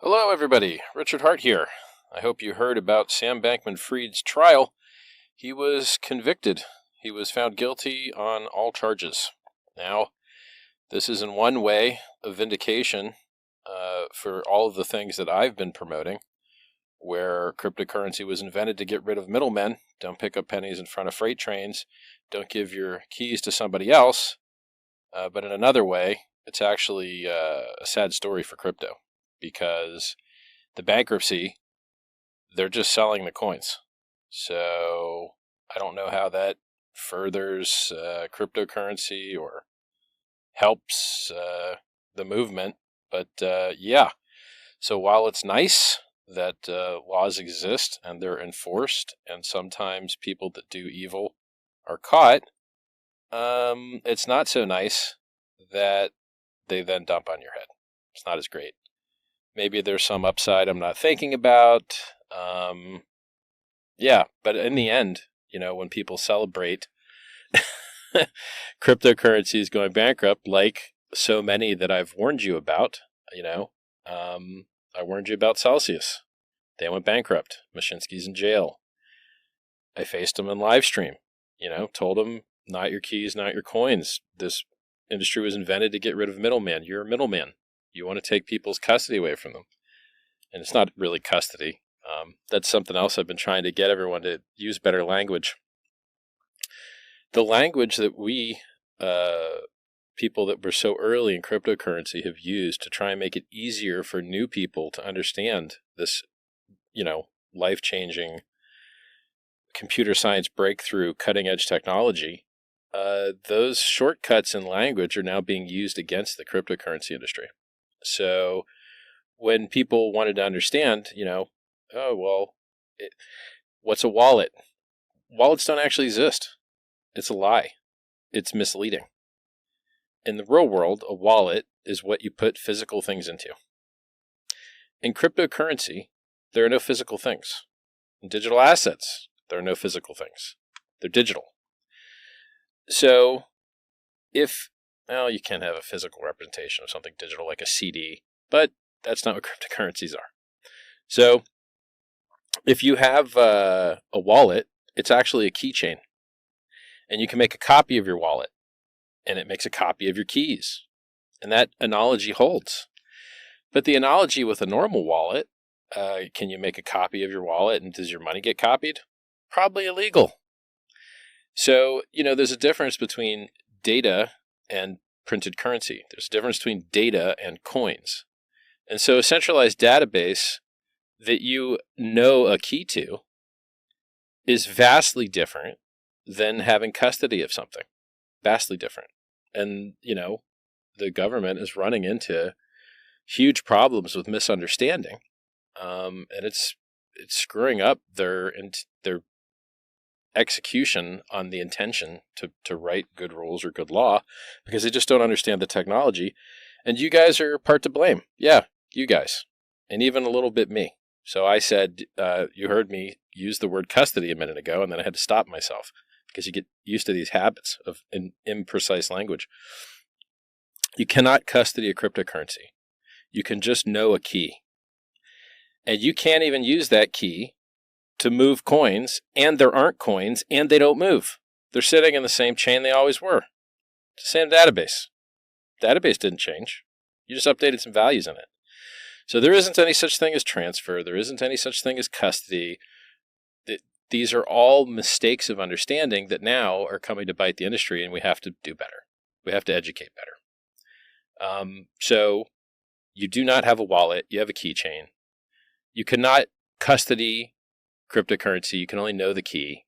Hello, everybody. Richard Hart here. I hope you heard about Sam Bankman-Fried's trial. He was convicted. He was found guilty on all charges. Now, this is in one way a vindication for all of the things that I've been promoting, where cryptocurrency was invented to get rid of middlemen. Don't pick up pennies in front of freight trains. Don't give your keys to somebody else. But in another way, it's actually a sad story for crypto, because the bankruptcy, they're just selling the coins. So I don't know how that furthers cryptocurrency or helps the movement. But yeah, so while it's nice that laws exist and they're enforced, and sometimes people that do evil are caught, it's not so nice that they then dump on your head. It's not as great. Maybe there's some upside I'm not thinking about. Yeah, but in the end, when people celebrate cryptocurrencies going bankrupt, like so many that I've warned you about, I warned you about Celsius. They went bankrupt. Mashinsky's in jail. I faced them in live stream, told them, not your keys, not your coins. This industry was invented to get rid of middlemen. You're a middleman. You want to take people's custody away from them. And it's not really custody. That's something else I've been trying to get everyone to use better language. The language that we, people that were so early in cryptocurrency, have used to try and make it easier for new people to understand this, life-changing computer science breakthrough, cutting-edge technology, those shortcuts in language are now being used against the cryptocurrency industry. So when people wanted to understand, what's a wallet? Wallets don't actually exist. It's a lie. It's misleading. In the real world, a wallet is what you put physical things into. In cryptocurrency, there are no physical things. In digital assets, there are no physical things. They're digital. So if, you can have a physical representation of something digital like a CD, but that's not what cryptocurrencies are. So if you have a wallet, it's actually a keychain. And you can make a copy of your wallet, and it makes a copy of your keys. And that analogy holds. But the analogy with a normal wallet, can you make a copy of your wallet and does your money get copied? Probably illegal. So, there's a difference between data and printed currency. There's a difference between data and coins. And so a centralized database that you know a key to is vastly different than having custody of something. Vastly different. And, the government is running into huge problems with misunderstanding. And it's screwing up their execution on the intention to write good rules or good law, because they just don't understand the technology. And you guys are part to blame. Yeah, you guys. And even a little bit me. So I said, you heard me use the word custody a minute ago, and then I had to stop myself because you get used to these habits of imprecise language. You cannot custody a cryptocurrency. You can just know a key. And you can't even use that key to move coins, and there aren't coins, and they don't move. They're sitting in the same chain they always were. It's the same database. Database didn't change. You just updated some values in it. So there isn't any such thing as transfer. There isn't any such thing as custody. These are all mistakes of understanding that now are coming to bite the industry, and we have to do better. We have to educate better. So you do not have a wallet. You have a keychain. You cannot custody cryptocurrency. You can only know the key.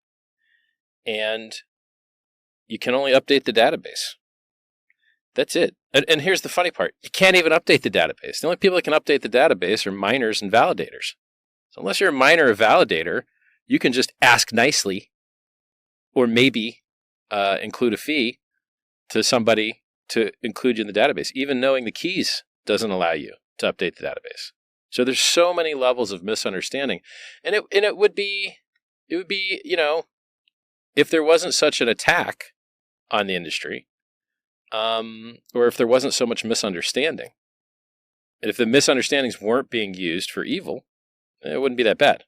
And you can only update the database. That's it. And here's the funny part. You can't even update the database. The only people that can update the database are miners and validators. So unless you're a miner or validator, you can just ask nicely, or maybe include a fee to somebody to include you in the database. Even knowing the keys doesn't allow you to update the database. So there's so many levels of misunderstanding. And it would be, if there wasn't such an attack on the industry, or if there wasn't so much misunderstanding, And if the misunderstandings weren't being used for evil, it wouldn't be that bad.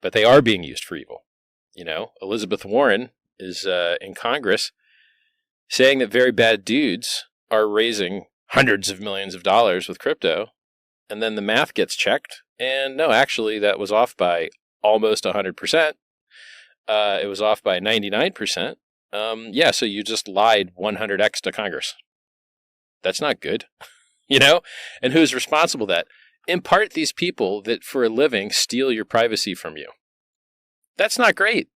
But they are being used for evil. Elizabeth Warren is in Congress saying that very bad dudes are raising hundreds of millions of dollars with crypto, and then the math gets checked, and no, actually, that was off by almost 100%. It was off by 99%. So you just lied 100x to Congress. That's not good, And who's responsible for that? In part, these people that for a living steal your privacy from you. That's not great.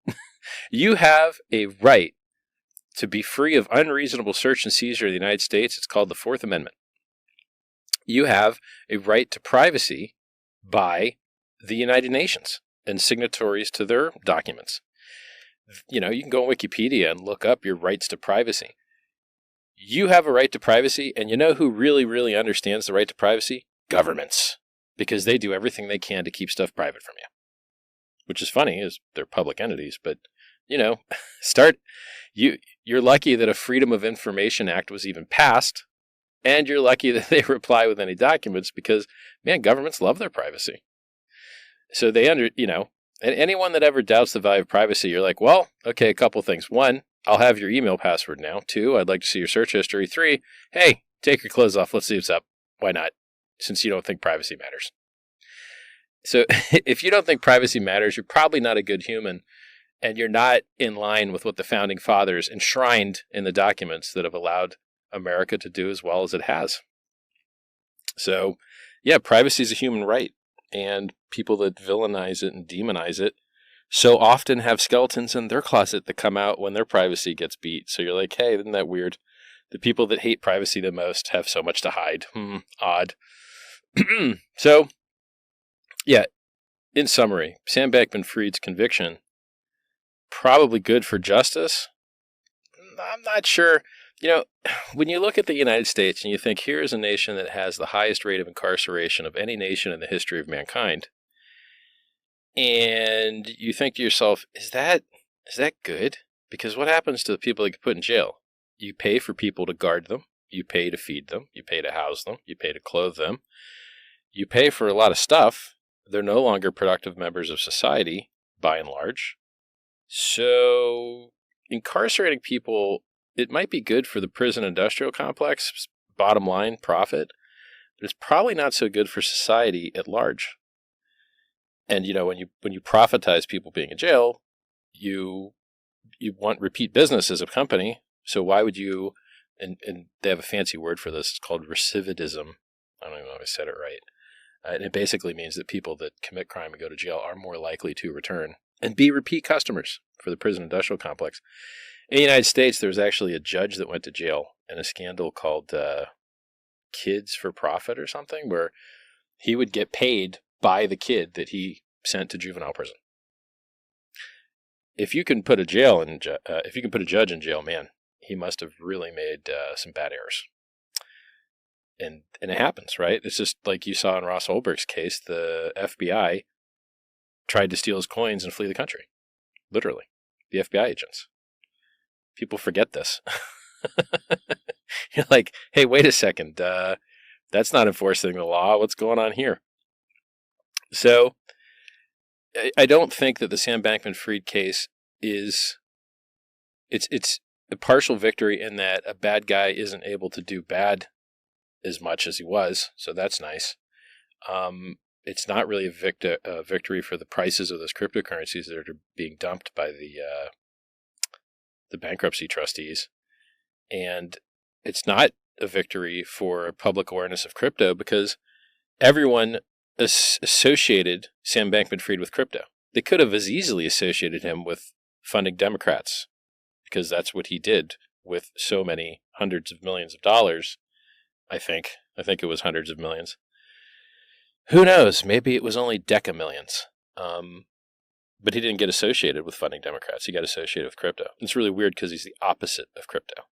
You have a right to be free of unreasonable search and seizure in the United States. It's called the Fourth Amendment. You have a right to privacy by the United Nations and signatories to their documents. You can go on Wikipedia and look up your rights to privacy. You have a right to privacy, and you know who really, really understands the right to privacy? Governments. Because they do everything they can to keep stuff private from you. Which is funny, is they're public entities, but, you're lucky that a Freedom of Information Act was even passed, and you're lucky that they reply with any documents because, man, governments love their privacy. So and anyone that ever doubts the value of privacy, you're like, well, okay, a couple things. One, I'll have your email password now. Two, I'd like to see your search history. Three, hey, take your clothes off. Let's see what's up. Why not? Since you don't think privacy matters. So if you don't think privacy matters, you're probably not a good human, and you're not in line with what the founding fathers enshrined in the documents that have allowed America to do as well as it has. So, yeah, privacy is a human right, and people that villainize it and demonize it so often have skeletons in their closet that come out when their privacy gets beat. So you're like, hey, isn't that weird? The people that hate privacy the most have so much to hide. Odd. So, yeah, in summary, Sam Bankman-Fried's conviction, probably good for justice. I'm not sure. When you look at the United States and you think, here is a nation that has the highest rate of incarceration of any nation in the history of mankind, and you think to yourself, is that good? Because what happens to the people that get put in jail? You pay for people to guard them. You pay to feed them. You pay to house them. You pay to clothe them. You pay for a lot of stuff. They're no longer productive members of society, by and large. So incarcerating people, it might be good for the prison industrial complex, bottom line, profit, but it's probably not so good for society at large. And, when you profitize people being in jail, you want repeat business as a company. So why would you, and they have a fancy word for this, it's called recidivism. I don't even know if I said it right. And it basically means that people that commit crime and go to jail are more likely to return and be repeat customers for the prison industrial complex. In the United States, there was actually a judge that went to jail in a scandal called Kids for Profit or something, where he would get paid by the kid that he sent to juvenile prison. If you can put a judge in jail, man, he must have really made some bad errors. And it happens, right? It's just like you saw in Ross Ulbricht's case, the FBI tried to steal his coins and flee the country. Literally. The FBI agents. People forget this. You're like, hey, wait a second. That's not enforcing the law. What's going on here? So I don't think that the Sam Bankman-Fried case it's a partial victory in that a bad guy isn't able to do bad as much as he was. So that's nice. It's not really a victory for the prices of those cryptocurrencies that are being dumped by the bankruptcy trustees. And it's not a victory for public awareness of crypto because everyone associated Sam Bankman-Fried with crypto. They could have as easily associated him with funding Democrats because that's what he did with so many hundreds of millions of dollars. I think it was hundreds of millions. Who knows? Maybe it was only decamillions. But he didn't get associated with funding Democrats. He got associated with crypto. It's really weird because he's the opposite of crypto.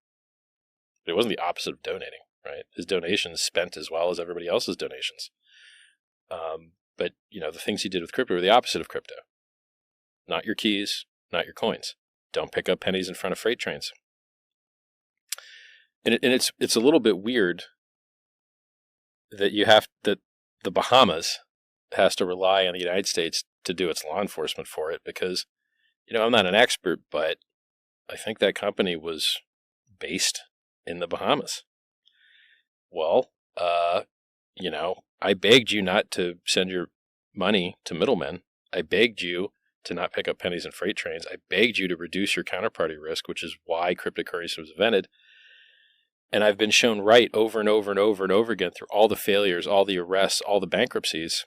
But it wasn't the opposite of donating, right? His donations spent as well as everybody else's donations. But, the things he did with crypto were the opposite of crypto. Not your keys, not your coins. Don't pick up pennies in front of freight trains. And it's a little bit weird that the Bahamas has to rely on the United States to do its law enforcement for it because, I'm not an expert, but I think that company was based in the Bahamas. Well, I begged you not to send your money to middlemen. I begged you to not pick up pennies in freight trains. I begged you to reduce your counterparty risk, which is why cryptocurrency was invented. And I've been shown right over and over and over and over again through all the failures, all the arrests, all the bankruptcies.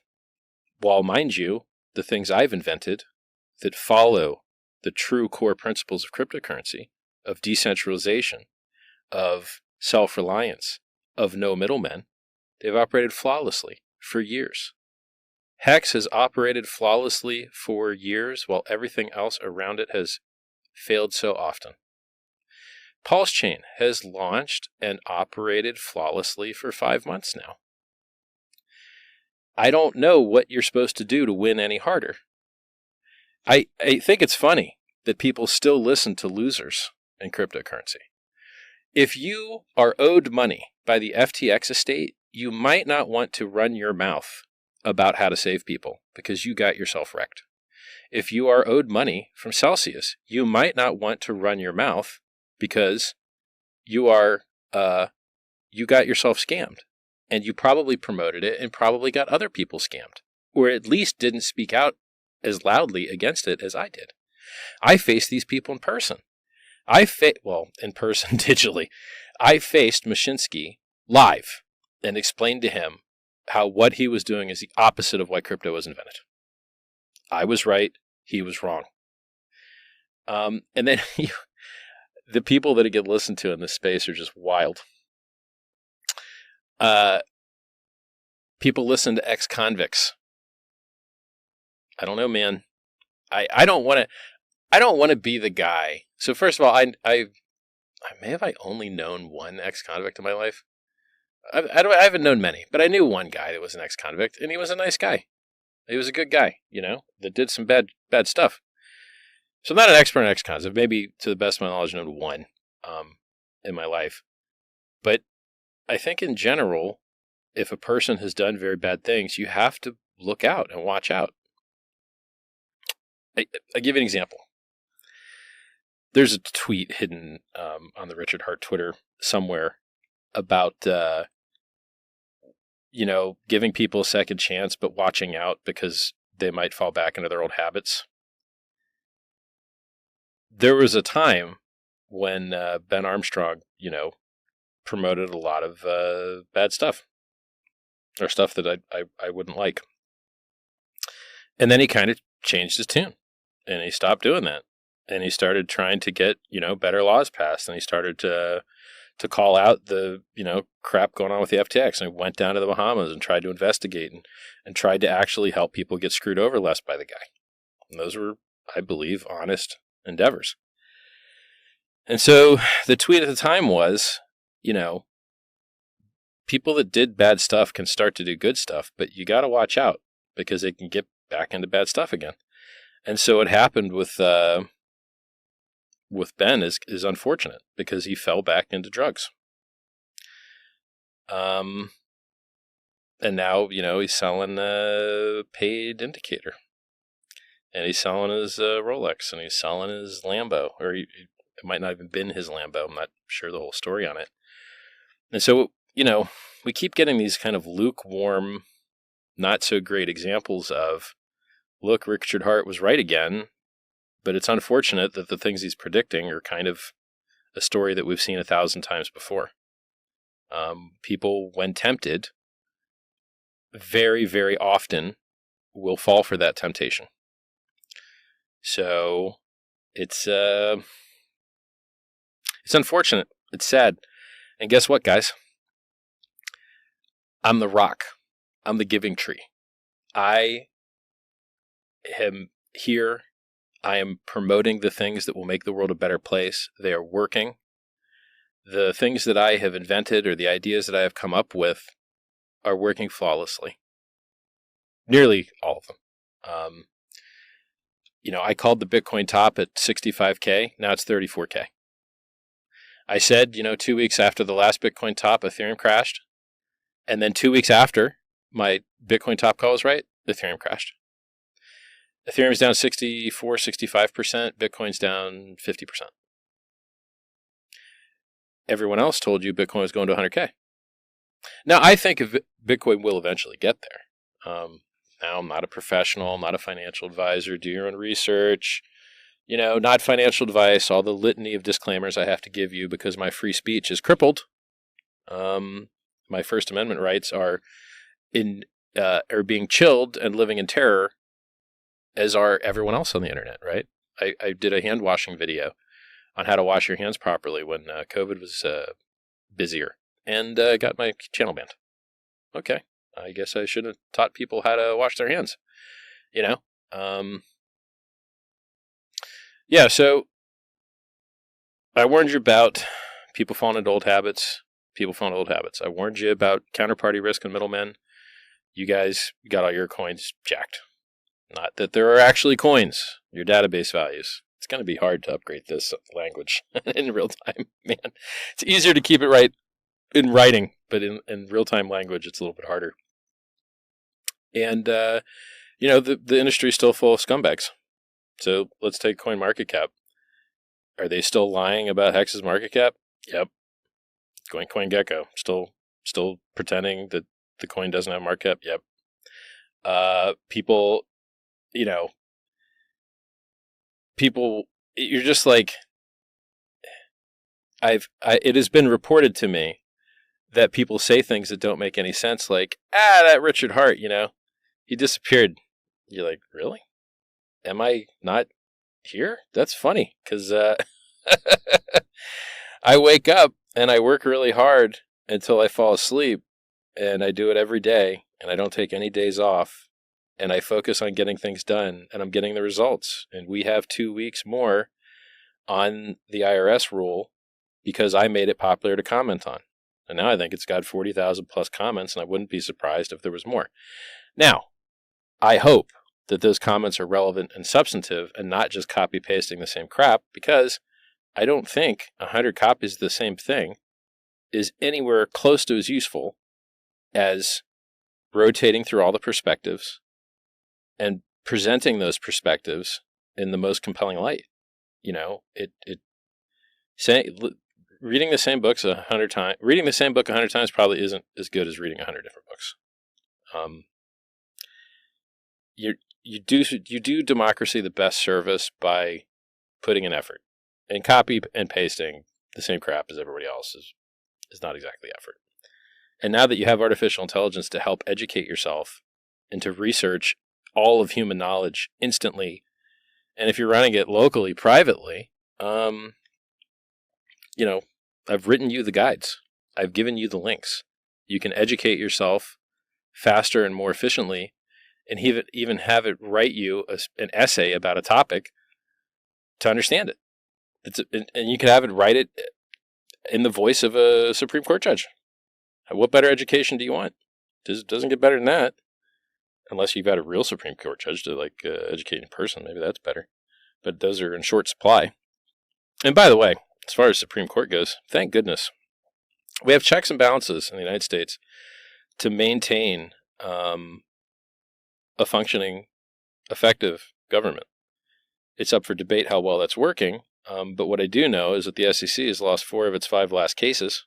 While, mind you, the things I've invented that follow the true core principles of cryptocurrency, of decentralization, of self-reliance, of no middlemen, they've operated flawlessly for years. Hex has operated flawlessly for years while everything else around it has failed so often. Pulse Chain has launched and operated flawlessly for 5 months now. I don't know what you're supposed to do to win any harder. I think it's funny that people still listen to losers in cryptocurrency. If you are owed money by the FTX estate, you might not want to run your mouth about how to save people because you got yourself wrecked. If you are owed money from Celsius, you might not want to run your mouth because you got yourself scammed and you probably promoted it and probably got other people scammed, or at least didn't speak out as loudly against it as I did. I faced these people in person. In person digitally. I faced Mashinsky live and explained to him how what he was doing is the opposite of why crypto was invented. I was right. He was wrong. And then the people that get listened to in this space are just wild. People listen to ex-convicts. I don't know, man. I don't want to be the guy. So first of all, I may have only known one ex-convict in my life. I haven't known many, but I knew one guy that was an ex-convict, and he was a nice guy. He was a good guy, that did some bad stuff. So I'm not an expert on ex-cons. I've maybe, to the best of my knowledge, known one in my life. But I think in general, if a person has done very bad things, you have to look out and watch out. I'll give you an example. There's a tweet hidden on the Richard Hart Twitter somewhere about, giving people a second chance, but watching out because they might fall back into their old habits. There was a time when Ben Armstrong, promoted a lot of bad stuff or stuff that I wouldn't like. And then he kind of changed his tune and he stopped doing that. And he started trying to get, better laws passed. And he started to call out the, crap going on with the FTX. And he went down to the Bahamas and tried to investigate and tried to actually help people get screwed over less by the guy. And those were, I believe, honest endeavors. And so the tweet at the time was, people that did bad stuff can start to do good stuff, but you got to watch out because they can get back into bad stuff again. And so what happened with Ben is unfortunate because he fell back into drugs. And now, he's selling a paid indicator. And he's selling his Rolex and he's selling his Lambo. Or it might not even been his Lambo. I'm not sure the whole story on it. And so, we keep getting these kind of lukewarm, not so great examples of, look, Richard Hart was right again. But it's unfortunate that the things he's predicting are kind of a story that we've seen 1,000 times before. People, when tempted, very, very often will fall for that temptation. So it's unfortunate. It's sad. And guess what, guys? I'm the rock. I'm the giving tree. I am here. I am promoting the things that will make the world a better place. They are working. The things that I have invented or the ideas that I have come up with are working flawlessly. Nearly all of them. I called the Bitcoin top at 65K. Now it's 34K. I said, 2 weeks after the last Bitcoin top, Ethereum crashed. And then 2 weeks after my Bitcoin top call was right, Ethereum crashed. Ethereum's down 64, 65%. Bitcoin's down 50%. Everyone else told you Bitcoin was going to 100K. Now, I think Bitcoin will eventually get there. Now, I'm not a professional. I'm not a financial advisor. Do your own research. Not financial advice. All the litany of disclaimers I have to give you because my free speech is crippled. My First Amendment rights are being chilled and living in terror, as are everyone else on the internet, right? I did a hand washing video on how to wash your hands properly when COVID was busier, and got my channel banned. Okay, I guess I should have taught people how to wash their hands. Yeah, so I warned you about people falling into old habits. I warned you about counterparty risk and middlemen. You guys got all your coins jacked. Not that there are actually coins, your database values. It's going to be hard to upgrade this language in real time, man. It's easier to keep it right in writing, but in real-time language, it's a little bit harder. And, the industry is still full of scumbags. So let's take CoinMarketCap. Are they still lying about Hex's market cap? Yep. CoinGecko, still pretending that the coin doesn't have market cap? Yep. People, you're just like, it has been reported to me that people say things that don't make any sense, like, that Richard Hart, he disappeared. You're like, really? Am I not here? That's funny, because I wake up and I work really hard until I fall asleep, and I do it every day, and I don't take any days off, and I focus on getting things done, and I'm getting the results. And we have 2 weeks more on the IRS rule because I made it popular to comment on. And now I think it's got 40,000 plus comments, and I wouldn't be surprised if there was more. Now, I hope that those comments are relevant and substantive and not just copy pasting the same crap, because I don't think 100 copies of the same thing is anywhere close to as useful as rotating through all the perspectives and presenting those perspectives in the most compelling light. Reading the same book 100 times probably isn't as good as reading 100 different books. You do democracy the best service by putting in effort, and copy and pasting the same crap as everybody else is not exactly effort. And now that you have artificial intelligence to help educate yourself and to research all of human knowledge instantly, and if you're running it locally, privately, I've written you the guides. I've given you the links. You can educate yourself faster and more efficiently, and even have it write you an essay about a topic to understand it. And you can have it write it in the voice of a Supreme Court judge. What better education do you want? It doesn't get better than that. Unless you've got a real Supreme Court judge to educate in person. Maybe that's better. But those are in short supply. And by the way, as far as Supreme Court goes, thank goodness, we have checks and balances in the United States to maintain a functioning, effective government. It's up for debate how well that's working, but what I do know is that the SEC has lost 4 of its 5 last cases,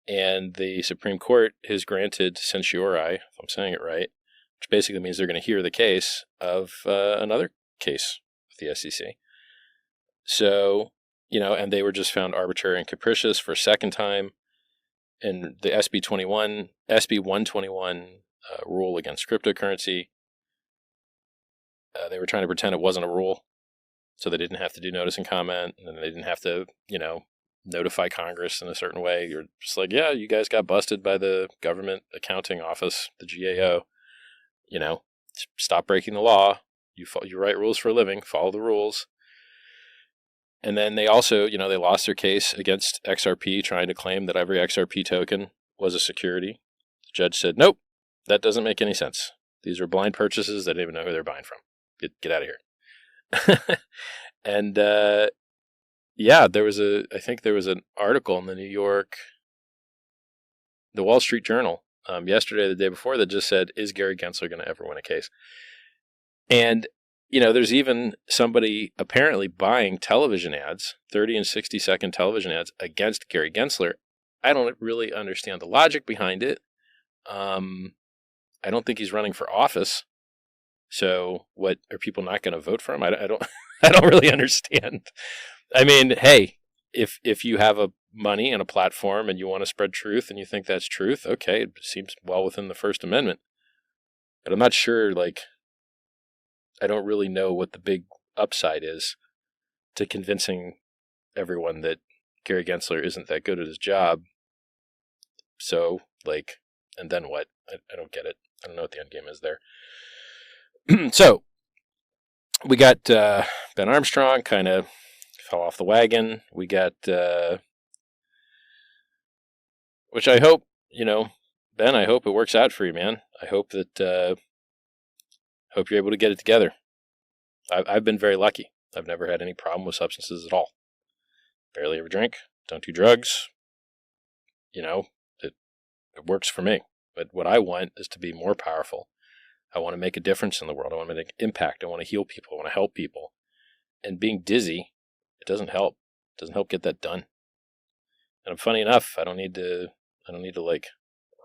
and the Supreme Court has granted certiorari, if I'm saying it right, which basically means they're going to hear the case of another case with the SEC. So, and they were just found arbitrary and capricious for a second time, and the SB 121 rule against cryptocurrency, they were trying to pretend it wasn't a rule, so they didn't have to do notice and comment, and they didn't have to, notify Congress in a certain way. You're just like, yeah, you guys got busted by the Government Accounting Office, the GAO. Stop breaking the law. You write rules for a living. Follow the rules. And then they also, they lost their case against XRP, trying to claim that every XRP token was a security. The judge said, nope, that doesn't make any sense. These are blind purchases. They don't even know who they're buying from. Get out of here. And I think there was an article in the Wall Street Journal yesterday or the day before that just said, is Gary Gensler going to ever win a case? And, there's even somebody apparently buying television ads, 30 and 60-second television ads against Gary Gensler. I don't really understand the logic behind it. I don't think he's running for office. So what, are people not going to vote for him? I don't I don't really understand. I mean, hey, if you have a money and a platform and you want to spread truth and you think that's truth, okay, it seems well within the First Amendment. But I'm not sure, I don't really know what the big upside is to convincing everyone that Gary Gensler isn't that good at his job. So, and then what? I don't get it. I don't know what the end game is there. So, we got Ben Armstrong kind of fell off the wagon. We got, which I hope, Ben, I hope it works out for you, man. I hope that, hope you're able to get it together. I've been very lucky. I've never had any problem with substances at all. Barely ever drink. Don't do drugs. It works for me. But what I want is to be more powerful. I want to make a difference in the world. I want to make an impact. I want to heal people. I want to help people. And being dizzy, it doesn't help. It doesn't help get that done. And funny enough, I don't need to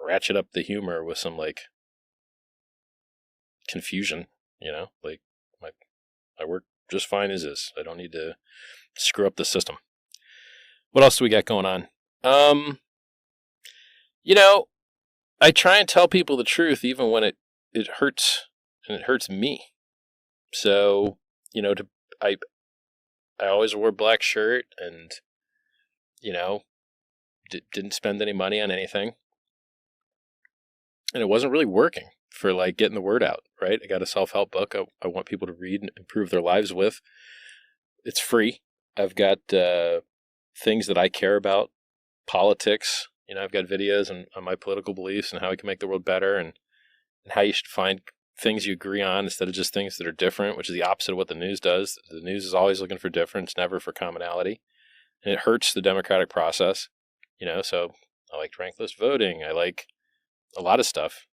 ratchet up the humor with some confusion, I work just fine as is. I don't need to screw up the system. What else do we got going on? I try and tell people the truth even when it hurts, and it hurts me. So, I always wore a black shirt and, didn't spend any money on anything. And it wasn't really working for getting the word out, right? I got a self-help book I want people to read and improve their lives with. It's free. I've got things that I care about, politics. I've got videos on my political beliefs and how we can make the world better, and how you should find things you agree on instead of just things that are different, which is the opposite of what the news does. The news is always looking for difference, never for commonality. And it hurts the democratic process, so I like ranked list voting. I like a lot of stuff.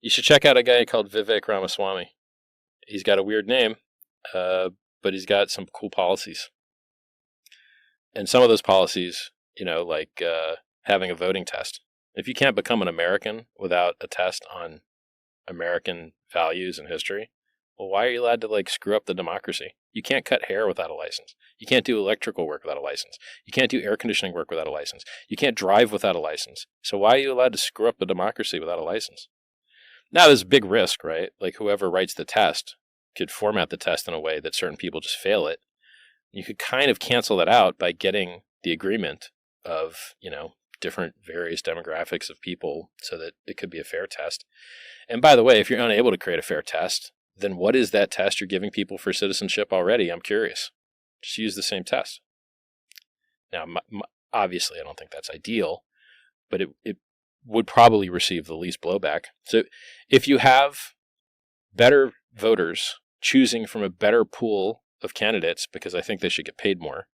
You should check out a guy called Vivek Ramaswamy. He's got a weird name, but he's got some cool policies. And some of those policies, having a voting test. If you can't become an American without a test on American values and history, well, why are you allowed to screw up the democracy? You can't cut hair without a license. You can't do electrical work without a license. You can't do air conditioning work without a license. You can't drive without a license. So why are you allowed to screw up the democracy without a license? Now, there's a big risk, right? Whoever writes the test could format the test in a way that certain people just fail it. You could kind of cancel that out by getting the agreement of, different various demographics of people so that it could be a fair test. And by the way, if you're unable to create a fair test, then what is that test you're giving people for citizenship already? I'm curious. Just use the same test. Now, obviously, I don't think that's ideal, but it would probably receive the least blowback. So if you have better voters choosing from a better pool of candidates, because I think they should get paid more,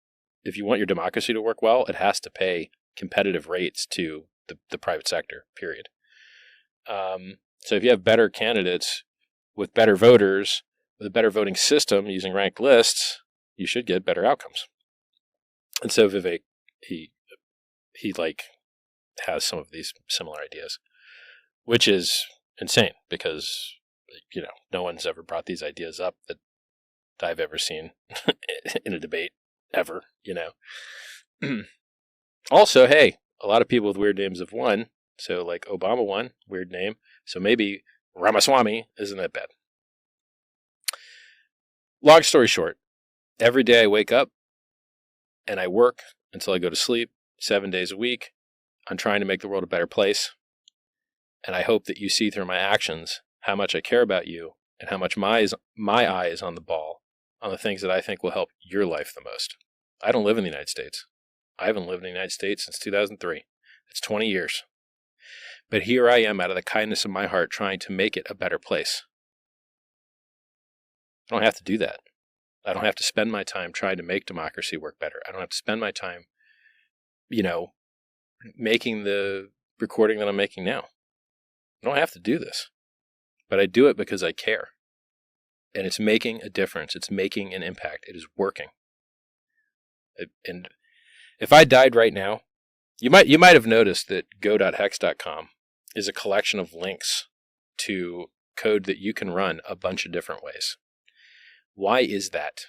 if you want your democracy to work well, it has to pay competitive rates to the private sector, period. So if you have better candidates with better voters, with a better voting system using ranked lists, you should get better outcomes. And so Vivek, he has some of these similar ideas, which is insane because, no one's ever brought these ideas up that I've ever seen in a debate ever, Also, hey, a lot of people with weird names have won. So Obama won, weird name. So maybe Ramaswamy isn't that bad. Long story short, every day I wake up and I work until I go to sleep 7 days a week on trying to make the world a better place. And I hope that you see through my actions how much I care about you and how much my eye is on the ball, on the things that I think will help your life the most. I don't live in the United States. I haven't lived in the United States since 2003. It's 20 years. But here I am out of the kindness of my heart trying to make it a better place. I don't have to do that. I don't have to spend my time trying to make democracy work better. I don't have to spend my time, making the recording that I'm making now. I don't have to do this, but I do it because I care. And it's making a difference. It's making an impact. It is working. And if I died right now, you might have noticed that go.hex.com is a collection of links to code that you can run a bunch of different ways. Why is that?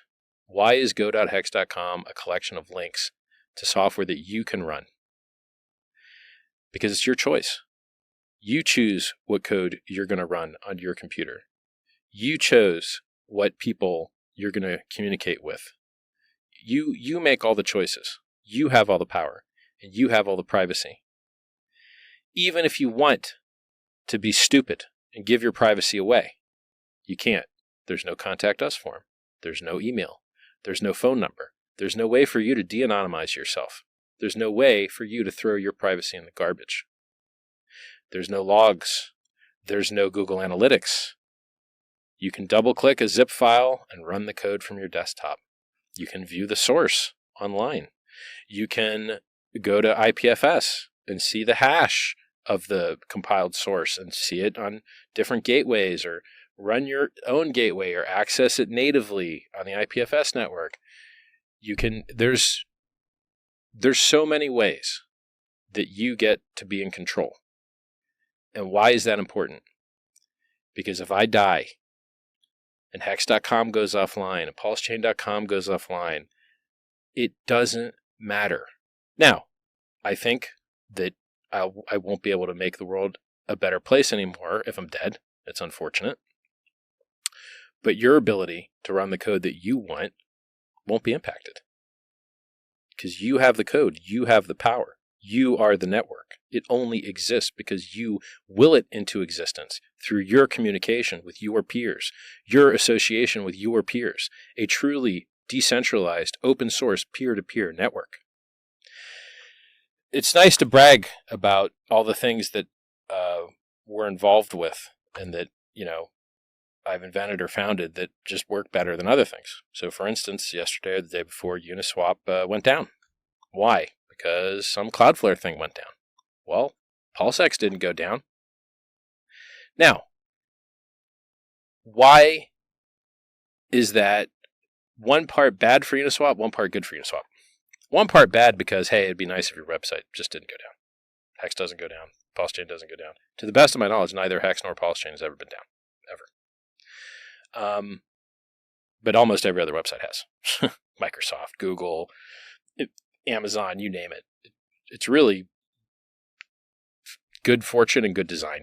Why is go.hex.com a collection of links to software that you can run? Because it's your choice. You choose what code you're going to run on your computer. You chose what people you're going to communicate with. You make all the choices. You have all the power, and you have all the privacy. Even if you want to be stupid and give your privacy away, you can't. There's no contact us form. There's no email. There's no phone number. There's no way for you to de-anonymize yourself. There's no way for you to throw your privacy in the garbage. There's no logs. There's no Google Analytics. You can double-click a zip file and run the code from your desktop. You can view the source online. You can go to IPFS and see the hash of the compiled source and see it on different gateways, or run your own gateway or access it natively on the IPFS network. You can, there's so many ways that you get to be in control. And why is that important? Because if I die and hex.com goes offline and pulsechain.com goes offline, it doesn't matter. Now, I think that I won't be able to make the world a better place anymore if I'm dead. It's unfortunate. But your ability to run the code that you want won't be impacted. Because you have the code. You have the power. You are the network. It only exists because you will it into existence through your communication with your peers, your association with your peers, a truly decentralized, open source, peer-to-peer network. It's nice to brag about all the things that we're involved with and that, I've invented or founded that just work better than other things. So, for instance, yesterday or the day before, Uniswap went down. Why? Because some Cloudflare thing went down. Well, PulseX didn't go down. Now, why is that one part bad for Uniswap, one part good for Uniswap? One part bad because, hey, it'd be nice if your website just didn't go down. Hex doesn't go down. PulseChain doesn't go down. To the best of my knowledge, neither Hex nor PulseChain has ever been down. Ever. But almost every other website has. Microsoft, Google, Amazon, you name it. It's really good fortune and good design.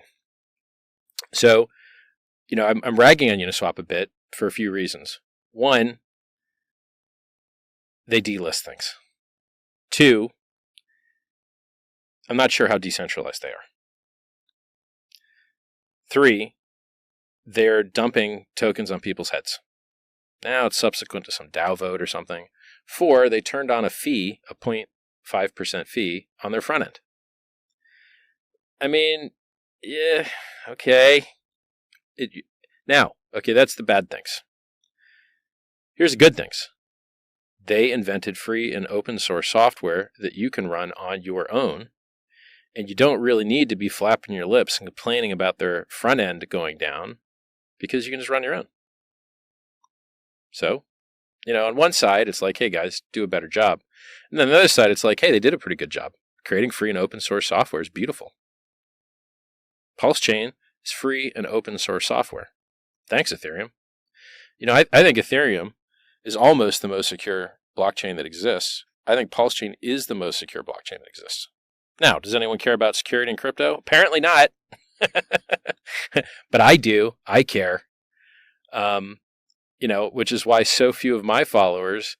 So, I'm ragging on Uniswap a bit for a few reasons. One, they delist things. Two, I'm not sure how decentralized they are. Three, they're dumping tokens on people's heads. Now it's subsequent to some DAO vote or something. Four, they turned on a fee, a 0.5% fee on their front end. I mean, yeah, okay. Okay, that's the bad things. Here's the good things. They invented free and open source software that you can run on your own, and you don't really need to be flapping your lips and complaining about their front end going down because you can just run your own. So, on one side, it's like, hey guys, do a better job. And then on the other side, it's like, hey, they did a pretty good job. Creating free and open source software is beautiful. PulseChain is free and open source software. Thanks, Ethereum. I think Ethereum is almost the most secure blockchain that exists. I think PulseChain is the most secure blockchain that exists. Now, does anyone care about security in crypto? Apparently not. But I do. I care. Which is why so few of my followers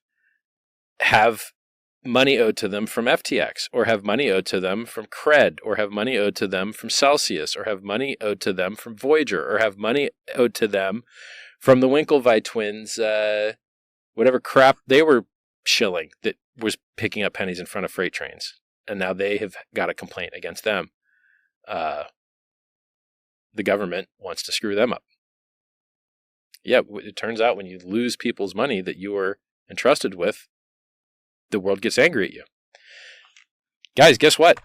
have money owed to them from FTX, or have money owed to them from Cred, or have money owed to them from Celsius, or have money owed to them from Voyager, or have money owed to them from the Winklevi twins, whatever crap they were shilling that was picking up pennies in front of freight trains. And now they have got a complaint against them. The government wants to screw them up. Yeah, it turns out when you lose people's money that you were entrusted with, the world gets angry at you. Guys, guess what?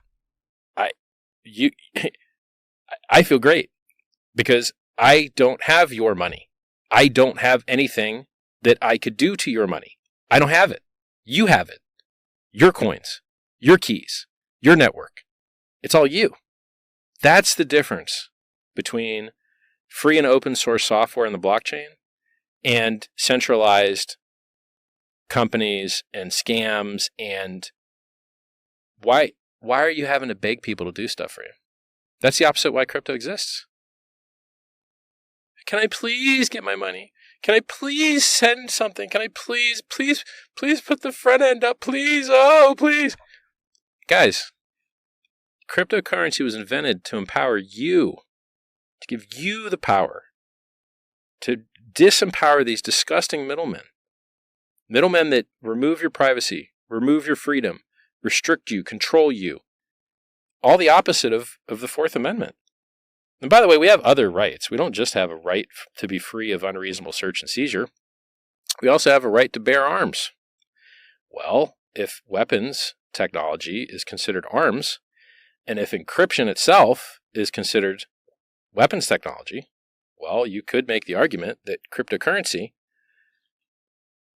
I feel great because I don't have your money. I don't have anything that I could do to your money. I don't have it. You have it. Your coins, your keys, your network. It's all you. That's the difference between free and open source software in the blockchain and centralized companies and scams. And why are you having to beg people to do stuff for you? That's the opposite of why crypto exists. Can I please get my money? Can I please send something? Can I please put the front end up? Please. Oh, please. Guys, cryptocurrency was invented to empower you, to give you the power to disempower these disgusting middlemen. Middlemen that remove your privacy, remove your freedom, restrict you, control you. All the opposite of the Fourth Amendment. And by the way, we have other rights. We don't just have a right to be free of unreasonable search and seizure. We also have a right to bear arms. Well, if weapons technology is considered arms, and if encryption itself is considered weapons technology, well, you could make the argument that cryptocurrency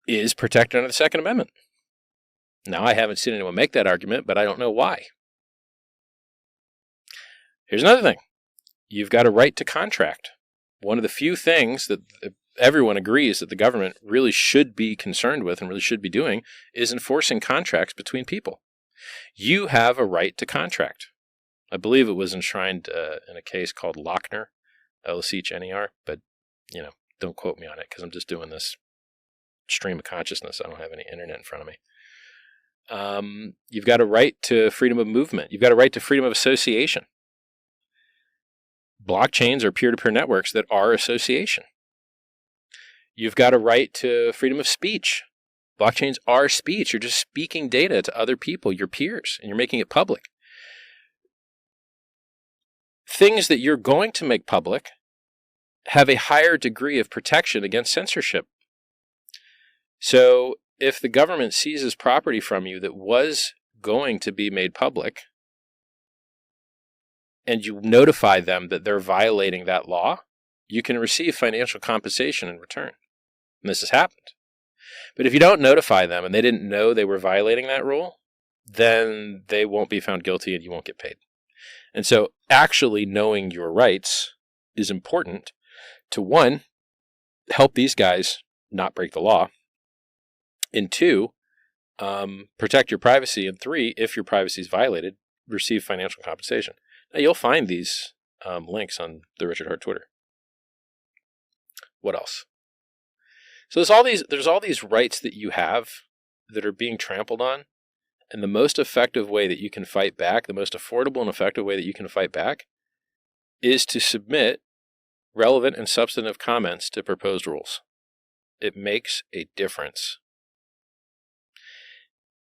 is protected under the Second Amendment. Now, I haven't seen anyone make that argument, but I don't know why. Here's another thing. You've got a right to contract. One of the few things that everyone agrees that the government really should be concerned with and really should be doing is enforcing contracts between people. You have a right to contract. I believe it was enshrined in a case called Lochner, L-C-H-N-E-R, but, don't quote me on it because I'm just doing this stream of consciousness. I don't have any internet in front of me. You've got a right to freedom of movement. You've got a right to freedom of association. Blockchains are peer-to-peer networks that are association. You've got a right to freedom of speech. Blockchains are speech. You're just speaking data to other people, your peers, and you're making it public. Things that you're going to make public have a higher degree of protection against censorship. So if the government seizes property from you that was going to be made public, and you notify them that they're violating that law, you can receive financial compensation in return. And this has happened. But if you don't notify them and they didn't know they were violating that rule, then they won't be found guilty and you won't get paid. And so actually knowing your rights is important to, one, help these guys not break the law, and two, protect your privacy, and three, if your privacy is violated, receive financial compensation. Now, you'll find these links on the Richard Hart Twitter. What else? So there's all these rights that you have that are being trampled on, and the most effective way that you can fight back, the most affordable and effective way that you can fight back, is to submit relevant and substantive comments to proposed rules. It makes a difference.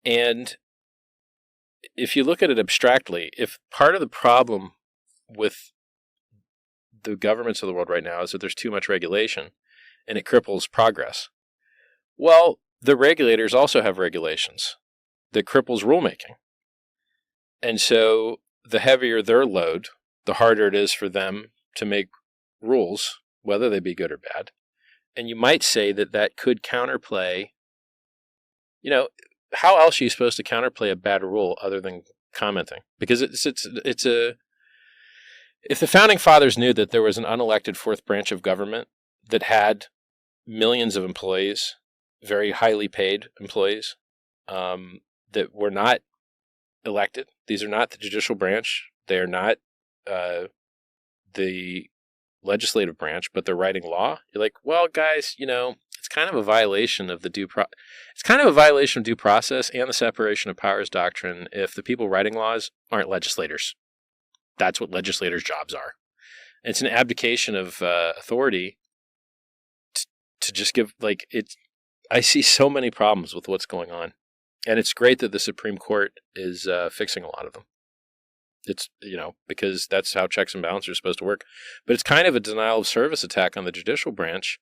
And if you look at it abstractly, if part of the problem with the governments of the world right now is that there's too much regulation and it cripples progress, well, the regulators also have regulations that cripples rulemaking. And so the heavier their load, the harder it is for them to make rules, whether they be good or bad. And you might say that that could counterplay, how else are you supposed to counterplay a bad rule other than commenting? Because if the founding fathers knew that there was an unelected fourth branch of government that had millions of employees, very highly paid employees, that were not elected, these are not the judicial branch, they are not the legislative branch, but they're writing law. You're like, well, guys, it's kind of a violation of due process and the separation of powers doctrine if the people writing laws aren't legislators. That's what legislators' jobs are. And it's an abdication of authority to just give, I see so many problems with what's going on. And it's great that the Supreme Court is fixing a lot of them. It's, because that's how checks and balances are supposed to work. But it's kind of a denial of service attack on the judicial branch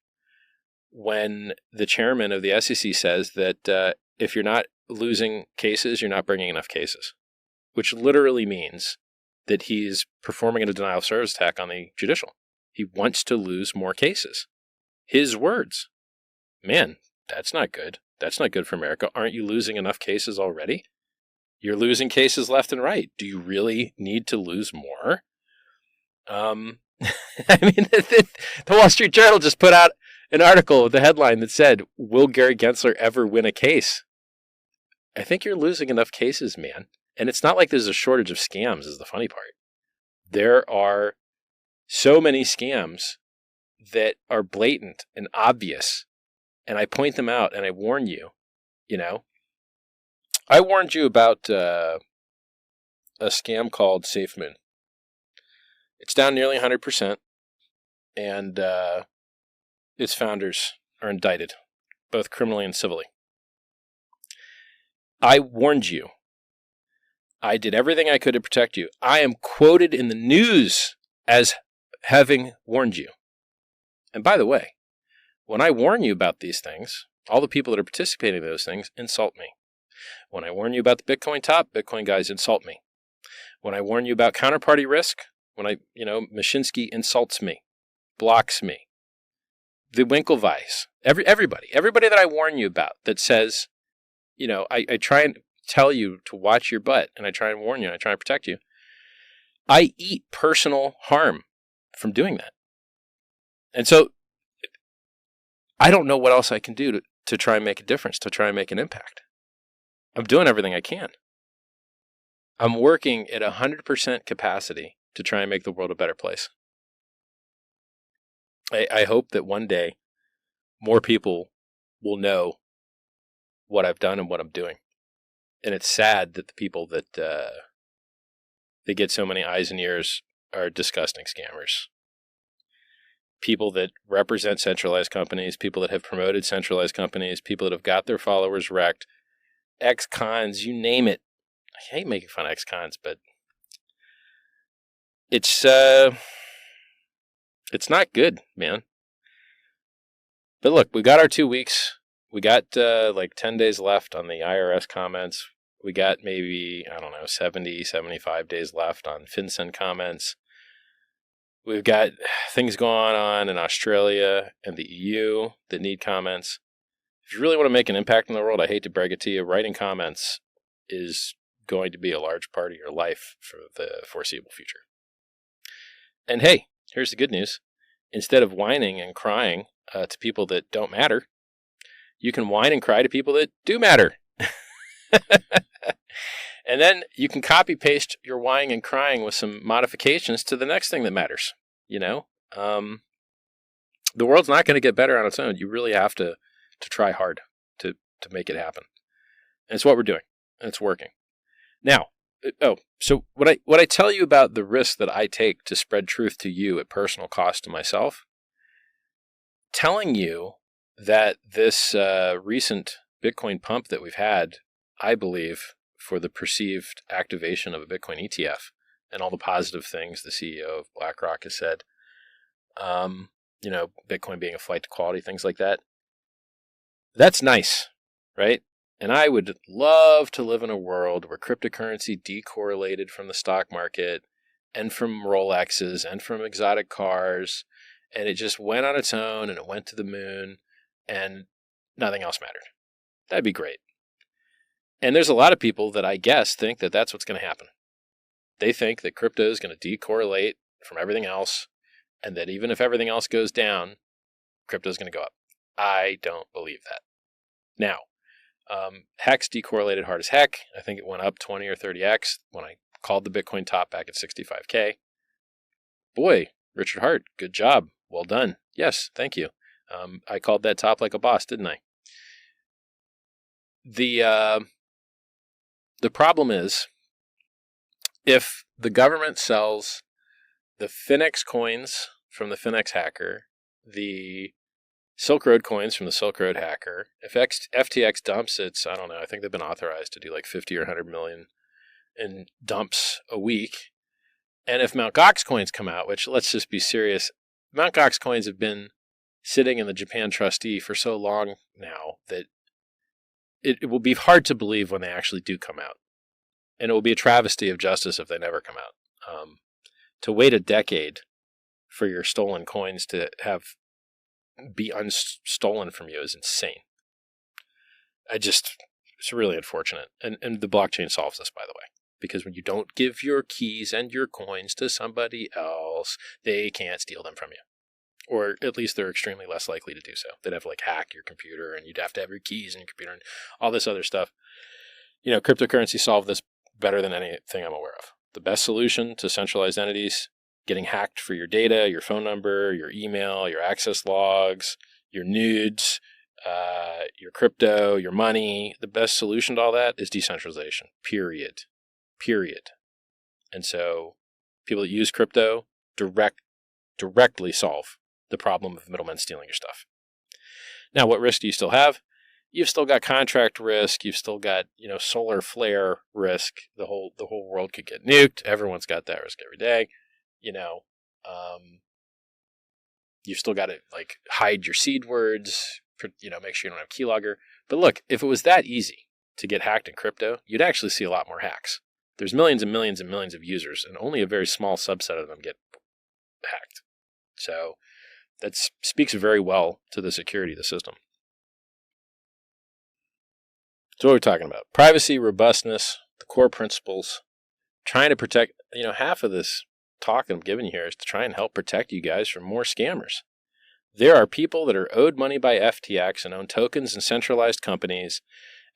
when the chairman of the SEC says that if you're not losing cases, you're not bringing enough cases, which literally means that he's performing a denial of service attack on the judicial. He wants to lose more cases. His words. Man, that's not good. That's not good for America. Aren't you losing enough cases already? You're losing cases left and right. Do you really need to lose more? I mean, the Wall Street Journal just put out an article with the headline that said, "Will Gary Gensler ever win a case?" I think you're losing enough cases, man. And it's not like there's a shortage of scams, is the funny part. There are so many scams that are blatant and obvious. And I point them out and I warn you, you know. I warned you about a scam called SafeMoon. It's down nearly 100%. And its founders are indicted, both criminally and civilly. I warned you. I did everything I could to protect you. I am quoted in the news as having warned you. And by the way, when I warn you about these things, all the people that are participating in those things insult me. When I warn you about the Bitcoin top, Bitcoin guys insult me. When I warn you about counterparty risk, Mashinsky insults me, blocks me. The Winklevice, everybody that I warn you about that says, I try and tell you to watch your butt, and I try and warn you, and I try and protect you. I eat personal harm from doing that. And so I don't know what else I can do to try and make a difference, to try and make an impact. I'm doing everything I can. I'm working at 100% capacity to try and make the world a better place. I hope that one day more people will know what I've done and what I'm doing. And it's sad that the people that they get so many eyes and ears are disgusting scammers. People that represent centralized companies, people that have promoted centralized companies, people that have got their followers wrecked, ex-cons, you name it. I hate making fun of ex-cons, but it's not good, man. But look, we got our 2 weeks. We got 10 days left on the IRS comments. We got maybe, 70, 75 days left on FinCEN comments. We've got things going on in Australia and the EU that need comments. If you really want to make an impact in the world, I hate to brag it to you, writing comments is going to be a large part of your life for the foreseeable future. And hey, here's the good news. Instead of whining and crying to people that don't matter, you can whine and cry to people that do matter. And then you can copy paste your whining and crying with some modifications to the next thing that matters. The world's not going to get better on its own. You really have to try hard to make it happen. And it's what we're doing. And it's working. Now, so what I tell you about the risk that I take to spread truth to you at personal cost to myself, telling you that this recent Bitcoin pump that we've had, I believe, for the perceived activation of a Bitcoin ETF and all the positive things the CEO of BlackRock has said, Bitcoin being a flight to quality, things like that. That's nice, right? And I would love to live in a world where cryptocurrency decorrelated from the stock market and from Rolexes and from exotic cars, and it just went on its own and it went to the moon and nothing else mattered. That'd be great. And there's a lot of people that I guess think that that's what's going to happen. They think that crypto is going to decorrelate from everything else, and that even if everything else goes down, crypto is going to go up. I don't believe that. Now, Hex decorrelated hard as heck. I think it went up 20 or 30x when I called the Bitcoin top back at 65K. Boy, Richard Hart, good job. Well done. Yes, thank you. I called that top like a boss, didn't I? The problem is, if the government sells the Finex coins from the Finex hacker, the Silk Road coins from the Silk Road hacker, if FTX dumps its, I don't know, I think they've been authorized to do like 50 or 100 million in dumps a week. And if Mt. Gox coins come out, which let's just be serious, Mt. Gox coins have been sitting in the Japan trustee for so long now that it will be hard to believe when they actually do come out. And it will be a travesty of justice if they never come out. To wait a decade for your stolen coins to be unstolen from you is insane. It's really unfortunate. And the blockchain solves this, by the way, because when you don't give your keys and your coins to somebody else, they can't steal them from you. Or at least they're extremely less likely to do so. They'd have to hack your computer, and you'd have to have your keys in your computer and all this other stuff. Cryptocurrency solved this better than anything I'm aware of. The best solution to centralized entities getting hacked for your data, your phone number, your email, your access logs, your nudes, your crypto, your money. The best solution to all that is decentralization, period. And so people that use crypto directly solve the problem of middlemen stealing your stuff. Now, what risk do you still have? You've still got contract risk. You've still got, solar flare risk. The whole world could get nuked. Everyone's got that risk every day. You've still got to hide your seed words, make sure you don't have keylogger. But look, if it was that easy to get hacked in crypto, you'd actually see a lot more hacks. There's millions and millions and millions of users, and only a very small subset of them get hacked. So that speaks very well to the security of the system. So what are we talking about? Privacy, robustness, the core principles, trying to protect, half of this talk I'm giving you here is to try and help protect you guys from more scammers. There are people that are owed money by FTX and own tokens in centralized companies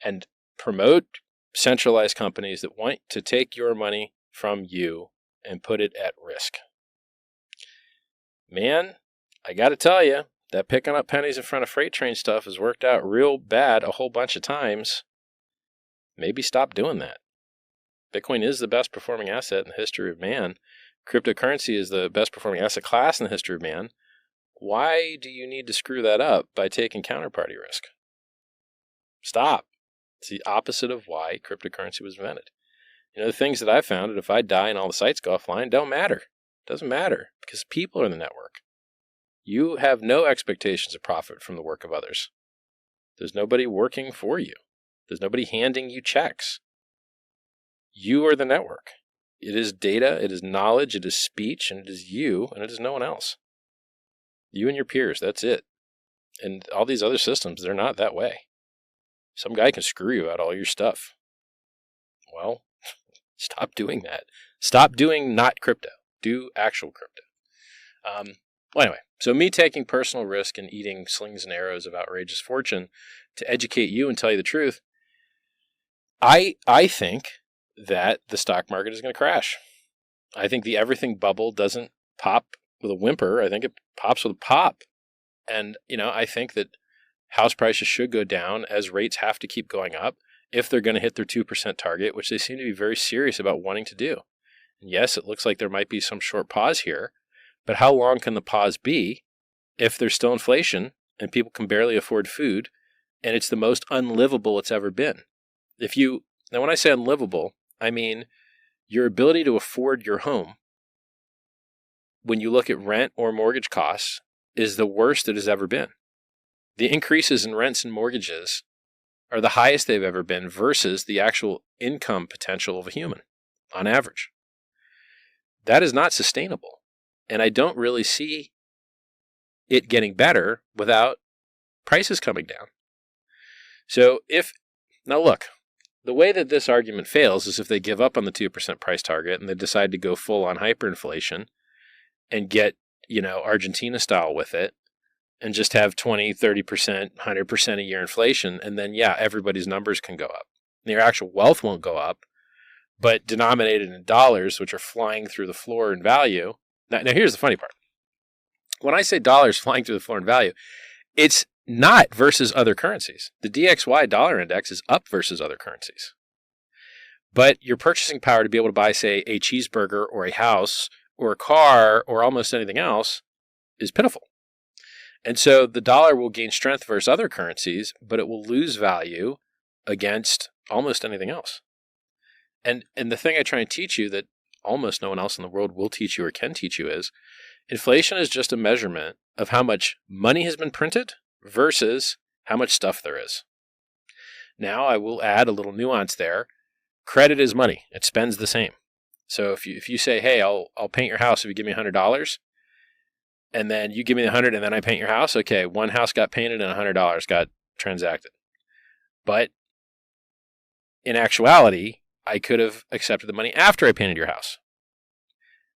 and promote centralized companies that want to take your money from you and put it at risk. Man, I got to tell you, that picking up pennies in front of freight train stuff has worked out real bad a whole bunch of times. Maybe stop doing that. Bitcoin is the best performing asset in the history of man. Cryptocurrency is the best performing asset class in the history of man. Why do you need to screw that up by taking counterparty risk? Stop. It's the opposite of why cryptocurrency was invented. The things that I've found, that if I die and all the sites go offline, don't matter. Doesn't matter because people are in the network. You have no expectations of profit from the work of others. There's nobody working for you. There's nobody handing you checks. You are the network. It is data, it is knowledge, it is speech, and it is you, and it is no one else. You and your peers, that's it. And all these other systems, they're not that way. Some guy can screw you out all your stuff. Well, stop doing that. Stop doing not crypto. Do actual crypto. Well, anyway, so me taking personal risk and eating slings and arrows of outrageous fortune to educate you and tell you the truth, I think that the stock market is going to crash. I think the everything bubble doesn't pop with a whimper. I think it pops with a pop. And, I think that house prices should go down as rates have to keep going up if they're going to hit their 2% target, which they seem to be very serious about wanting to do. And yes, it looks like there might be some short pause here, but how long can the pause be if there's still inflation and people can barely afford food and it's the most unlivable it's ever been? Now when I say unlivable, I mean your ability to afford your home when you look at rent or mortgage costs is the worst it has ever been. The increases in rents and mortgages are the highest they've ever been versus the actual income potential of a human on average. That is not sustainable. And I don't really see it getting better without prices coming down. So now look, the way that this argument fails is if they give up on the 2% price target and they decide to go full on hyperinflation and get, Argentina style with it and just have 20, 30%, 100% a year inflation. And then, everybody's numbers can go up. Their actual wealth won't go up, but denominated in dollars, which are flying through the floor in value. Now here's the funny part. When I say dollars flying through the floor in value, it's not versus other currencies. The DXY dollar index is up versus other currencies. But your purchasing power to be able to buy, say, a cheeseburger or a house or a car or almost anything else is pitiful. And so the dollar will gain strength versus other currencies, but it will lose value against almost anything else. And the thing I try and teach you that almost no one else in the world will teach you or can teach you is inflation is just a measurement of how much money has been printed versus how much stuff there is. Now, I will add a little nuance there. Credit is money. It spends the same. So if you say, hey, I'll paint your house if you give me $100, and then you give me the 100 and then I paint your house, okay, one house got painted and $100 got transacted. But in actuality, I could have accepted the money after I painted your house.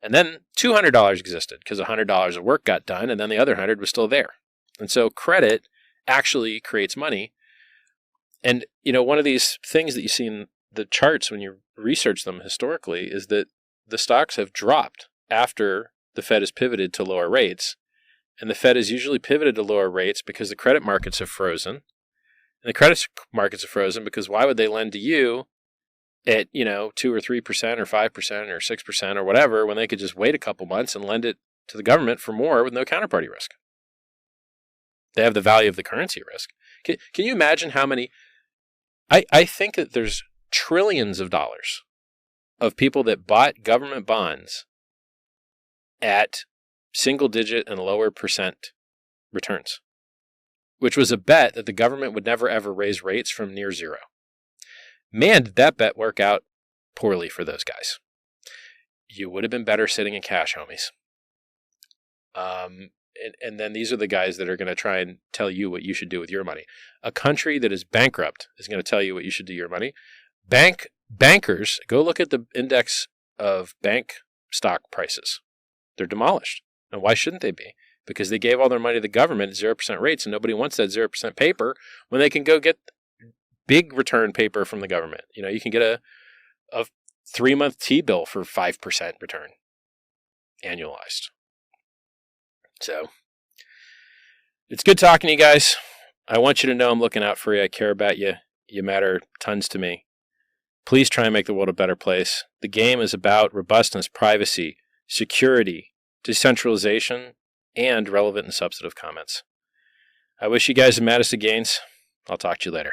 And then $200 existed because $100 of work got done and then the other 100 was still there. And so credit actually creates money. And, one of these things that you see in the charts when you research them historically is that the stocks have dropped after the Fed has pivoted to lower rates. And the Fed has usually pivoted to lower rates because the credit markets have frozen. And the credit markets have frozen because why would they lend to you at, 2 or 3% or 5% or 6% or whatever when they could just wait a couple months and lend it to the government for more with no counterparty risk? They have the value of the currency risk. Can you imagine how many? I think that there's trillions of dollars of people that bought government bonds at single digit and lower percent returns, which was a bet that the government would never ever raise rates from near zero. Man, did that bet work out poorly for those guys. You would have been better sitting in cash, homies. And then these are the guys that are going to try and tell you what you should do with your money. A country that is bankrupt is going to tell you what you should do with your money. Bankers, go look at the index of bank stock prices. They're demolished. And why shouldn't they be? Because they gave all their money to the government at 0% rates, and nobody wants that 0% paper when they can go get big return paper from the government. You can get a 3-month T-bill for 5% return annualized. So it's good talking to you guys. I want you to know I'm looking out for you. I care about you. You matter tons to me. Please try and make the world a better place. The game is about robustness, privacy, security, decentralization, and relevant and substantive comments. I wish you guys the maddest of gains. I'll talk to you later.